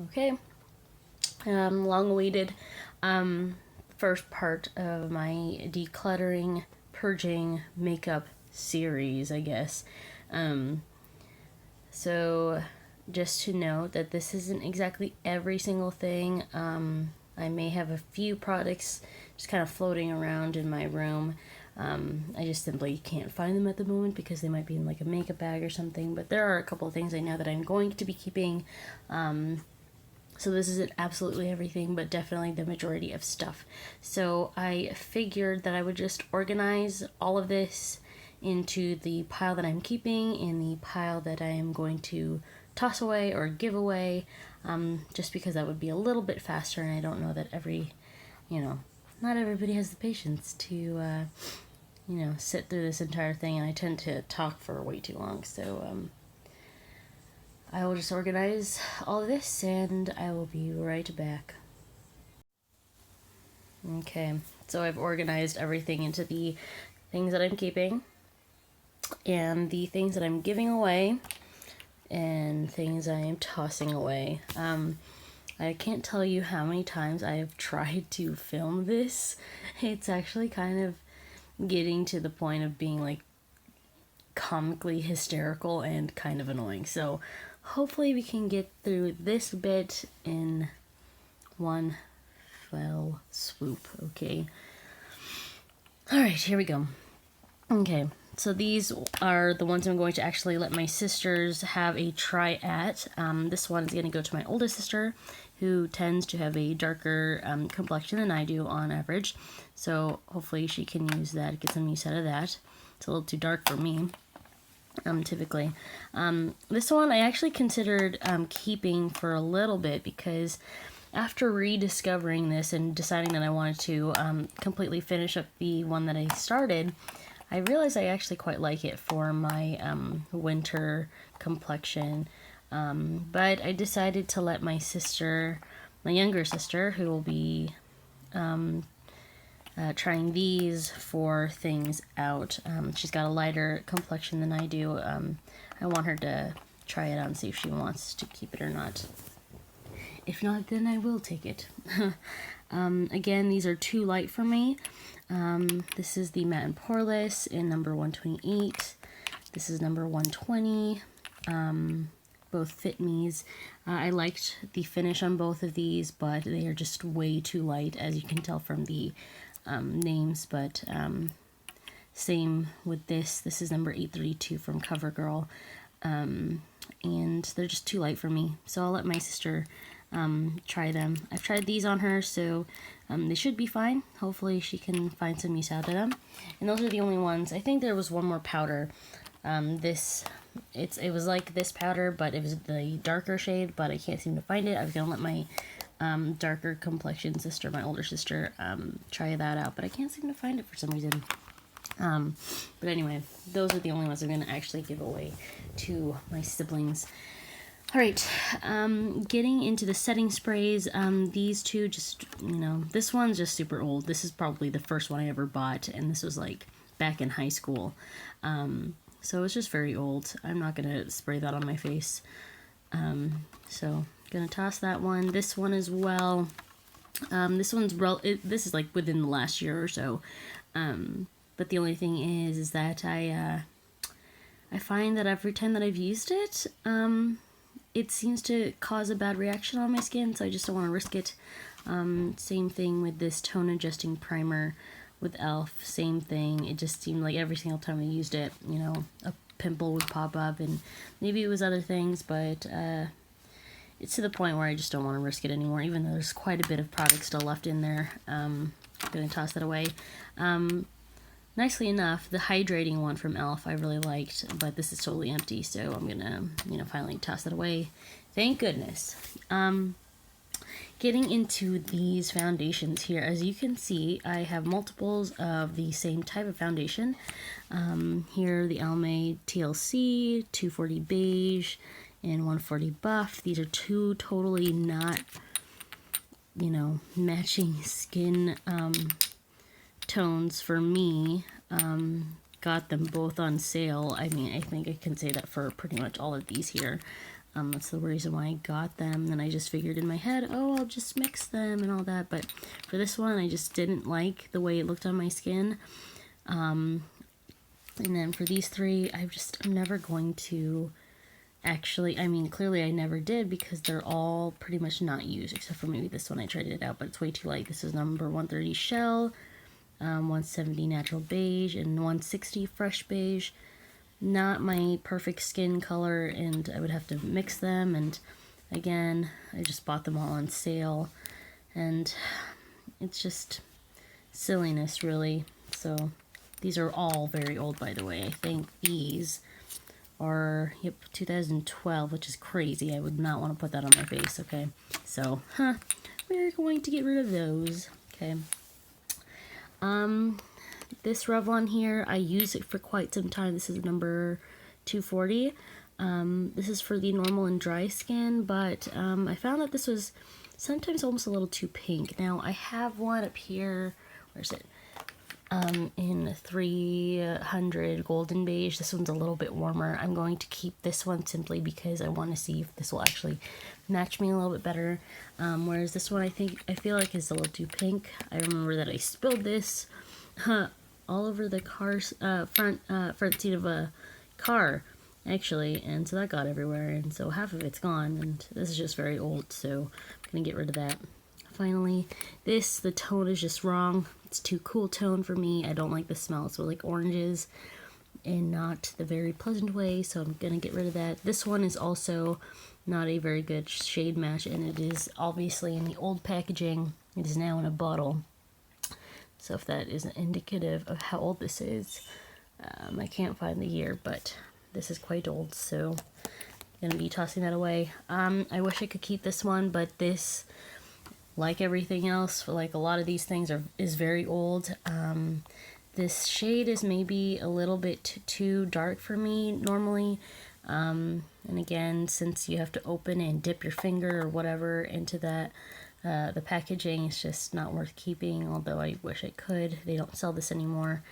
Okay, long-awaited first part of my decluttering, purging makeup series, I guess. Um, so, just to note that this isn't exactly every single thing. I may have a few products just kind of floating around in my room. I just simply can't find them at the moment because they might be in like a makeup bag or something. But there are a couple of things I know that I'm going to be keeping. So this isn't absolutely everything, but definitely the majority of stuff. So I figured that I would just organize all of this into the pile that I'm keeping and the pile that I am going to toss away or give away, just because that would be a little bit faster. And I don't know that not everybody has the patience to, sit through this entire thing. And I tend to talk for way too long. So, I will just organize all of this and I will be right back. Okay, so I've organized everything into the things that I'm keeping and the things that I'm giving away and things I am tossing away. I can't tell you how many times I have tried to film this. It's actually kind of getting to the point of being like comically hysterical and kind of annoying. So hopefully we can get through this bit in one fell swoop, okay? Alright, here we go. Okay, so these are the ones I'm going to actually let my sisters have a try at. This one is going to go to my oldest sister, who tends to have a darker complexion than I do on average. So hopefully she can use that, get some use out of that. It's a little too dark for me. Typically. This one I actually considered keeping for a little bit because after rediscovering this and deciding that I wanted to completely finish up the one that I started, I realized I actually quite like it for my winter complexion. But I decided to let my sister, my younger sister, who will be trying these for things out. She's got a lighter complexion than I do. I want her to try it out and see if she wants to keep it or not. If not, then I will take it. Again, these are too light for me. This is the Matte and Poreless in number 128. This is number 120. Both fit me's. I liked the finish on both of these, but they are just way too light, as you can tell from the names. But same with this. This is number 832 from CoverGirl. And they're just too light for me. So I'll let my sister try them. I've tried these on her, so they should be fine. Hopefully she can find some use out of them. And those are the only ones. I think there was one more powder. It was like this powder, but it was the darker shade, but I can't seem to find it. I was gonna let my darker complexion sister, my older sister, try that out, but I can't seem to find it for some reason. But anyway, those are the only ones I'm gonna actually give away to my siblings. All right, getting into the setting sprays. These two just, this one's just super old. This is probably the first one I ever bought, and this was like back in high school. So it's just very old. I'm not gonna spray that on my face. So gonna toss that one. This one as well. This is like within the last year or so. But the only thing is that I find that every time that I've used it, it seems to cause a bad reaction on my skin, so I just don't want to risk it. Same thing with this tone adjusting primer with e.l.f. Same thing. It just seemed like every single time I used it, a pimple would pop up, and maybe it was other things, but it's to the point where I just don't want to risk it anymore, even though there's quite a bit of product still left in there. I'm going to toss that away. Nicely enough, the hydrating one from e.l.f. I really liked, but this is totally empty, so I'm gonna, finally toss it away. Thank goodness. Getting into these foundations here, as you can see, I have multiples of the same type of foundation. Here, the Almay TLC, 240 Beige, and 140 Buff. These are two totally not, matching skin tones for me. Got them both on sale. I mean, I think I can say that for pretty much all of these here. That's the reason why I got them. Then I just figured in my head, oh, I'll just mix them and all that. But for this one, I just didn't like the way it looked on my skin. And then for these three, I'm never going to actually, I mean, clearly I never did because they're all pretty much not used, except for maybe this one. I tried it out, but it's way too light. This is number 130 Shell, 170 Natural Beige, and 160 Fresh Beige. Not my perfect skin color, and I would have to mix them. And again, I just bought them all on sale, and it's just silliness, really. So these are all very old, by the way. I think these are, yep, 2012, which is crazy. I would not want to put that on my face, okay? So, we're going to get rid of those, okay? This Revlon here, I use it for quite some time. This is number 240. This is for the normal and dry skin, but I found that this was sometimes almost a little too pink. Now, I have one up here, where's it? In 300 Golden Beige. This one's a little bit warmer. I'm going to keep this one simply because I want to see if this will actually match me a little bit better. Whereas this one I feel like is a little too pink. I remember that I spilled this all over the car's front seat of a car, actually, and so that got everywhere, and so half of it's gone, and this is just very old, so I'm gonna get rid of that. Finally, the tone is just wrong. It's too cool tone for me. I don't like the smell. It's like oranges and not the very pleasant way, so I'm gonna get rid of that. This one is also not a very good shade match, and it is obviously in the old packaging. It is now in a bottle. So if that isn't indicative of how old this is, I can't find the year, but this is quite old, so I'm gonna be tossing that away. I wish I could keep this one, but this, like everything else, like a lot of these things, is very old. This shade is maybe a little bit too dark for me normally. And again, since you have to open and dip your finger or whatever into that, the packaging is just not worth keeping, although I wish I could. They don't sell this anymore.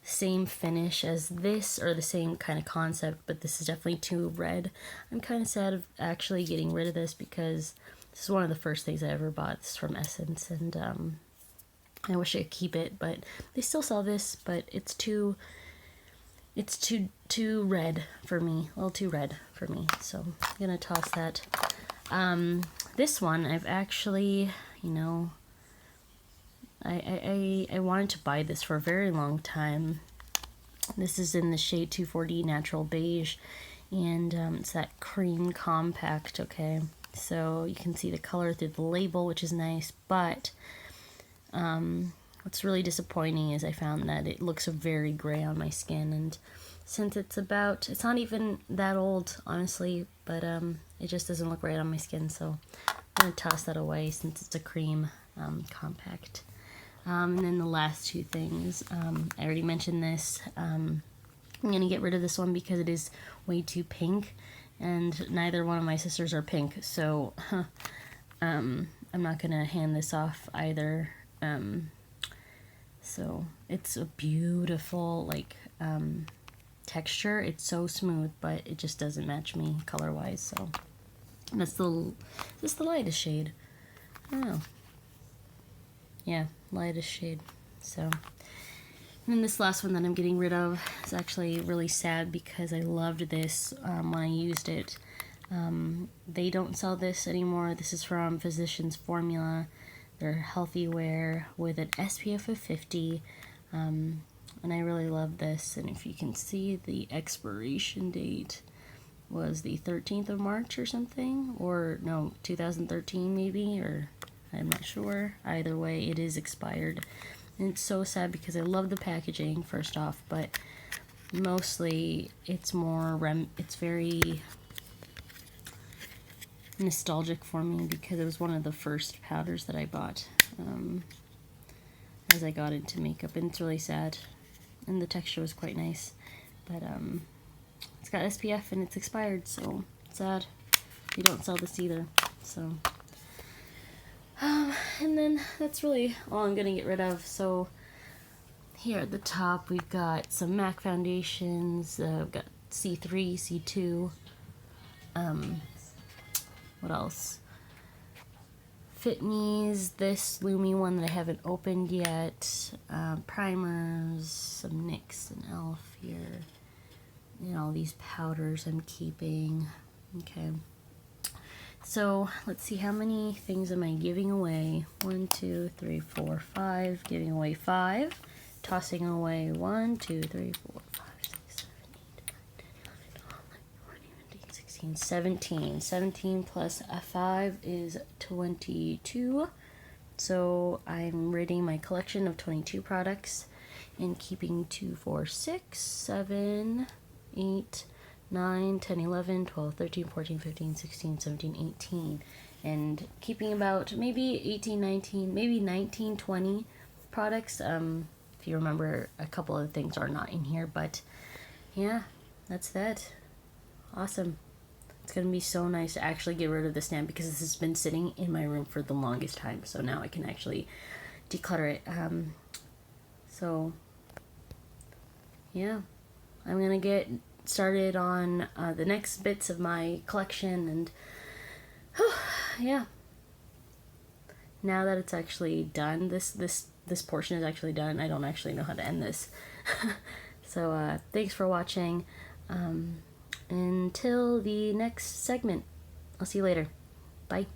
Same finish as this, or the same kind of concept, but this is definitely too red. I'm kind of sad of actually getting rid of this because this is one of the first things I ever bought. This is from Essence, and I wish I could keep it, but they still sell this, but it's too red for me, a little too red for me, so I'm gonna toss that. This one, I've actually, you know, I wanted to buy this for a very long time. This is in the shade 240 Natural Beige, and it's that cream compact, okay? So you can see the color through the label, which is nice, but what's really disappointing is I found that it looks very gray on my skin, and since it's not even that old, honestly, but it just doesn't look right on my skin, so I'm going to toss that away since it's a cream compact. And then the last two things, I already mentioned this. I'm going to get rid of this one because it is way too pink, and neither one of my sisters are pink, so I'm not going to hand this off either. So it's a beautiful, like, texture. It's so smooth, but it just doesn't match me color-wise, so that's this is the lightest shade. I don't know. Yeah, lightest shade. So, and then this last one that I'm getting rid of is actually really sad because I loved this when I used it. They don't sell this anymore. This is from Physicians Formula. They're healthy wear with an SPF of 50. And I really love this. And if you can see, the expiration date was the 13th of March or something. Or, no, 2013 maybe, or I'm not sure. Either way, it is expired. And it's so sad because I love the packaging, first off, but mostly it's more, it's very nostalgic for me because it was one of the first powders that I bought as I got into makeup, and it's really sad. And the texture was quite nice, but it's got SPF and it's expired, so it's sad. They don't sell this either, so and then that's really all I'm gonna get rid of. So here at the top we've got some MAC foundations. We've got C3, C2, What else? Fit Me's, this Lumi one that I haven't opened yet. Primers, some NYX and e.l.f. here. And all these powders I'm keeping. Okay. So let's see, how many things am I giving away? 1, 2, 3, 4, 5. Giving away 5. Tossing away 1, 2, 3, 4, 5, 6, 7, 8, 9, 10, 11, 12, 13, 14, 15, 16, 17. 17 plus a 5 is 22. So I'm rating my collection of 22 products and keeping 2, 4, 6, 7, 8, 9, 10, 11, 12, 13, 14, 15, 16, 17, 18. And keeping about maybe 18, 19, maybe 19, 20 products. If you remember, a couple of things are not in here, but yeah, that's that. Awesome. It's going to be so nice to actually get rid of the stand because this has been sitting in my room for the longest time. So now I can actually declutter it. So yeah, I'm going to get started on the next bits of my collection, and yeah, now that it's actually done, this portion is actually done. I don't actually know how to end this. So thanks for watching. Until the next segment, I'll see you later. Bye.